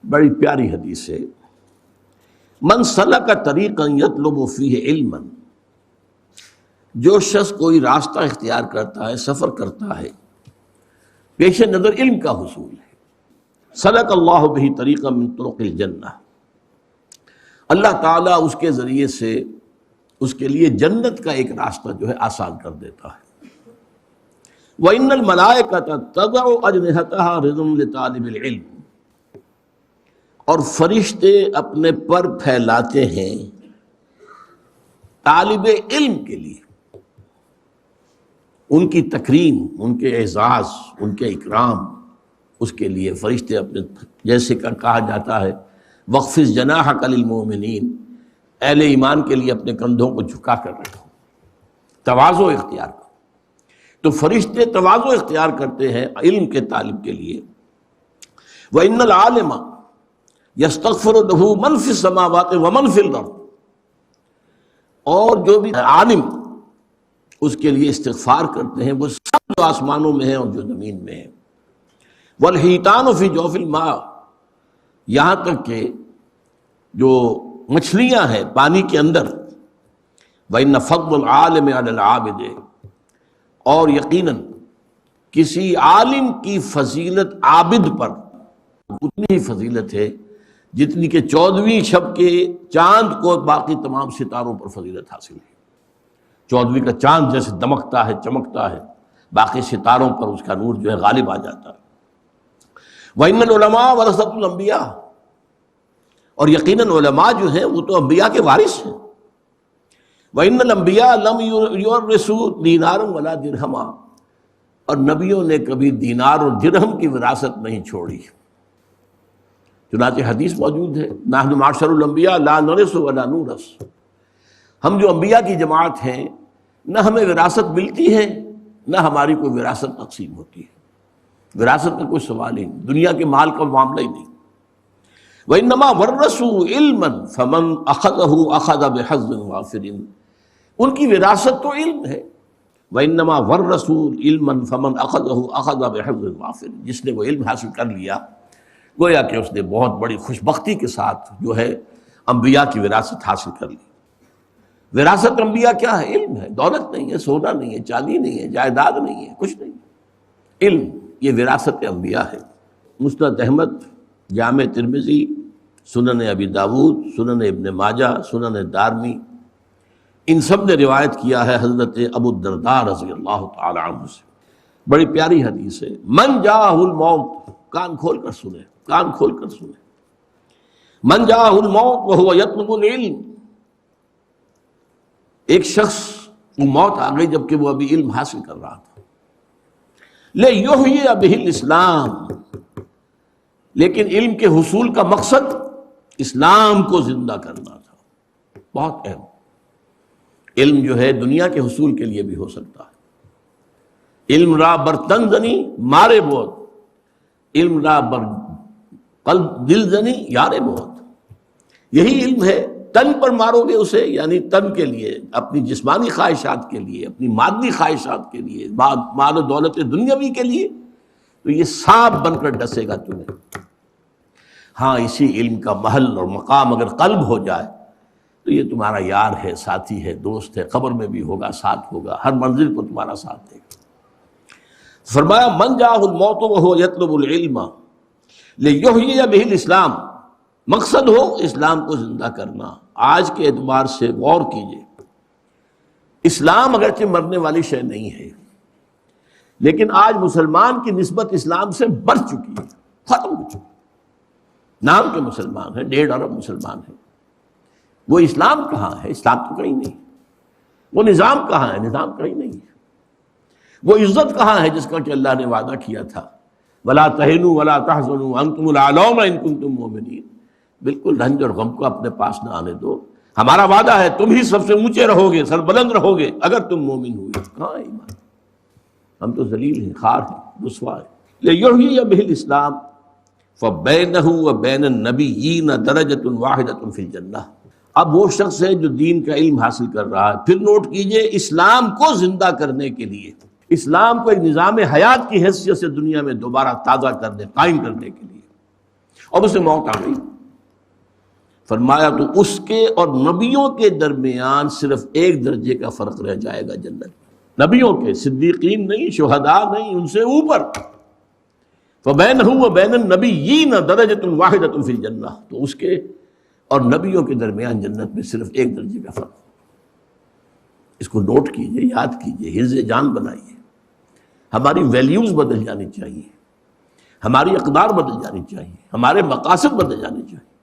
بڑی پیاری حدیث ہے، من سلک طریقا یطلب فیہ علما، جو شخص کوئی راستہ اختیار کرتا ہے، سفر کرتا ہے، پیش نظر علم کا حصول ہے، سلک اللہ بہ طریقا من طرق الجنہ، اللہ تعالیٰ اس کے ذریعے سے اس کے لیے جنت کا ایک راستہ جو ہے آسان کر دیتا ہے۔ وَإِنَّ الْمَلَائِكَةَ تَضَعُ أَجْنِحَتَهَا رِضًا لِطَالِبِ الْعِلْمِ، اور فرشتے اپنے پر پھیلاتے ہیں طالب علم کے لیے، ان کی تکریم، ان کے اعزاز، ان کے اکرام، اس کے لیے فرشتے اپنے، جیسے کہ کہا جاتا ہے وَخْفِضْ جَنَاحَكَ لِلْمُؤْمِنِينَ، اہل ایمان کے لیے اپنے کندھوں کو جھکا کر رکھو، تواضع اختیار کرو۔ تو فرشتے تواضع اختیار کرتے ہیں علم کے طالب کے لیے۔ وَإِنَّ الْعَالِمَ يَسْتَغْفِرُ لَهُ مَنْ فِي السَّمَاوَاتِ وَمَنْ فِي الْأَرْضِ، اور جو بھی عالم اس کے لیے استغفار کرتے ہیں وہ سب جو آسمانوں میں ہیں اور جو زمین میں ہیں۔ وَالْحِيتَانُ فِي جَوْفِ الْمَاءِ، یہاں تک کہ جو مچھلیاں ہیں پانی کے اندر۔ وَإِنَّ فَضْلَ الْعَالِمِ عَلَى الْعَابِدِ، اور یقیناً کسی عالم کی فضیلت عابد پر اتنی ہی فضیلت ہے جتنی کہ 14ویں شب کے چاند کو باقی تمام ستاروں پر فضیلت حاصل ہے۔ 14ویں کا چاند جیسے دمکتا ہے، چمکتا ہے، باقی ستاروں پر اس کا نور جو ہے غالب آ جاتا ہے۔ وَإِنَّ الْعُلَمَاءَ وَرَثَةُ الْأَنبِيَاءِ، اور یقیناً علماء جو ہیں وہ تو انبیاء کے وارث ہیں۔ وَإِنَّ الْأَنبِيَاءَ لَمْ يُوَرِّثُوا دِینَارًا وَلَا دِرْہَمًا، اور نبیوں نے کبھی دینار اور درہم کی وراثت نہیں چھوڑی۔ چنانچہ حدیث موجود ہے، نحن معشر الانبیاء لا نرث ولا نورث، ہم جو انبیاء کی جماعت ہیں نہ ہمیں وراثت ملتی ہے نہ ہماری کوئی وراثت تقسیم ہوتی ہے، وراثت کا کوئی سوال ہی نہیں، دنیا کے مال کا معاملہ ہی نہیں۔ وَإِنَّمَا وَرَّثُوا عِلْمًا فَمَنْ أَخَذَهُ أَخَذَ بِحَظٍّ وَافِرٍ، ان کی وراثت تو علم ہے۔ وَإِنَّمَا وَرَّثُوا عِلْمًا فَمَنْ أَخَذَهُ أَخَذَ بِحَظٍّ وَافِرٍ، جس نے وہ علم حاصل کر لیا گویا کہ اس نے بہت بڑی خوشبختی کے ساتھ جو ہے انبیاء کی وراثت حاصل کر لی۔ وراثت انبیاء کیا ہے؟ علم ہے، دولت نہیں ہے، سونا نہیں ہے، چاندی نہیں ہے، جائیداد نہیں ہے، کچھ نہیں، علم، یہ وراثت انبیاء ہے۔ مسند احمد، جامع ترمذی، سنن ابی داود، سنن ابن ماجہ، سنن دارمی، ان سب نے روایت کیا ہے حضرت ابو الدرداء رضی اللہ تعالی عنہ سے۔ بڑی پیاری حدیث ہے، من جاءہ الموت، کان کھول کر سنیں، کان کھول کر سنیں، من جاءہ الموت وہو یطلب العلم، ایک شخص کو موت آ گئی جبکہ وہ ابھی علم حاصل کر رہا تھا، لیحیی بہ الاسلام، لیکن علم کے حصول کا مقصد اسلام کو زندہ کرنا تھا۔ بہت اہم، علم جو ہے دنیا کے حصول کے لیے بھی ہو سکتا ہے۔ علم را بر تن زنی مارے بہت، علم را بر قلب دل زنی یارے بہت، یہی علم ہے۔ تن پر مارو گے اسے، یعنی تن کے لیے، اپنی جسمانی خواہشات کے لیے، اپنی مادی خواہشات کے لیے، مال و دولت دنیاوی کے لیے، تو یہ سانپ بن کر ڈسے گا تمہیں۔ ہاں، اسی علم کا محل اور مقام اگر قلب ہو جائے تو یہ تمہارا یار ہے، ساتھی ہے، دوست ہے، قبر میں بھی ہوگا، ساتھ ہوگا، ہر منزل کو تمہارا ساتھ دے گا۔ فرمایا من جاءہ الموت وہو یطلب العلم لیحیی بہ الاسلام، مقصد ہو اسلام کو زندہ کرنا۔ آج کے اعتبار سے غور کیجئے، اسلام اگرچہ مرنے والی شے نہیں ہے، لیکن آج مسلمان کی نسبت اسلام سے بڑھ چکی ہے، ختم ہو چکی، نام کے مسلمان ہیں، 1.5 ارب مسلمان ہیں، وہ اسلام کہاں ہے؟ اسلام تو کہیں نہیں۔ وہ نظام کہاں ہے؟ نظام کہیں نہیں ہے۔ وہ عزت کہاں ہے جس کا کہ اللہ نے وعدہ کیا تھا وَلَا تَهِنُوا وَلَا تَحْزَنُوا وَأَنْتُمُ الْأَعْلَوْنَ إِن كُنتُم مُؤْمِنِينَ، بالکل رنج اور غم کو اپنے پاس نہ آنے دو، ہمارا وعدہ ہے تم ہی سب سے اونچے رہو گے، سربلند رہو گے اگر تم مومن ہوئے۔ کہاں ہے ایمان؟ ہم تو ذلیل ہیں، خار ہیں، رسوا ہیں۔ لیحیی بہ الاسلام فبینہ وبین النبیین درجۃ واحدۃ فی الجنہ، اب وہ شخص ہے جو دین کا علم حاصل کر رہا ہے، پھر نوٹ کیجئے اسلام کو زندہ کرنے کے لیے، اسلام کو ایک نظام حیات کی حیثیت سے دنیا میں دوبارہ تازہ کرنے، قائم کرنے کے لیے، اب اسے موت آ گئی. فرمایا تو اس کے اور نبیوں کے درمیان صرف ایک درجے کا فرق رہ جائے گا جنت. نبیوں کے، صدیقین نہیں، شہداء نہیں، ان سے اوپر. فَبَيْنَهُ وَبَيْنَ النَّبِيِّينَ دَرَجَةٌ وَاحِدَةٌ فِي الْجَنَّةِ، تو اس کے اور نبیوں کے درمیان جنت میں صرف ایک درجے کا فرق. اس کو نوٹ کیجئے، یاد کیجئے، حرز جان بنائیے. ہماری ویلیوز بدل جانی چاہیے، ہماری اقدار بدل جانی چاہیے، ہمارے مقاصد بدل جانے چاہیے.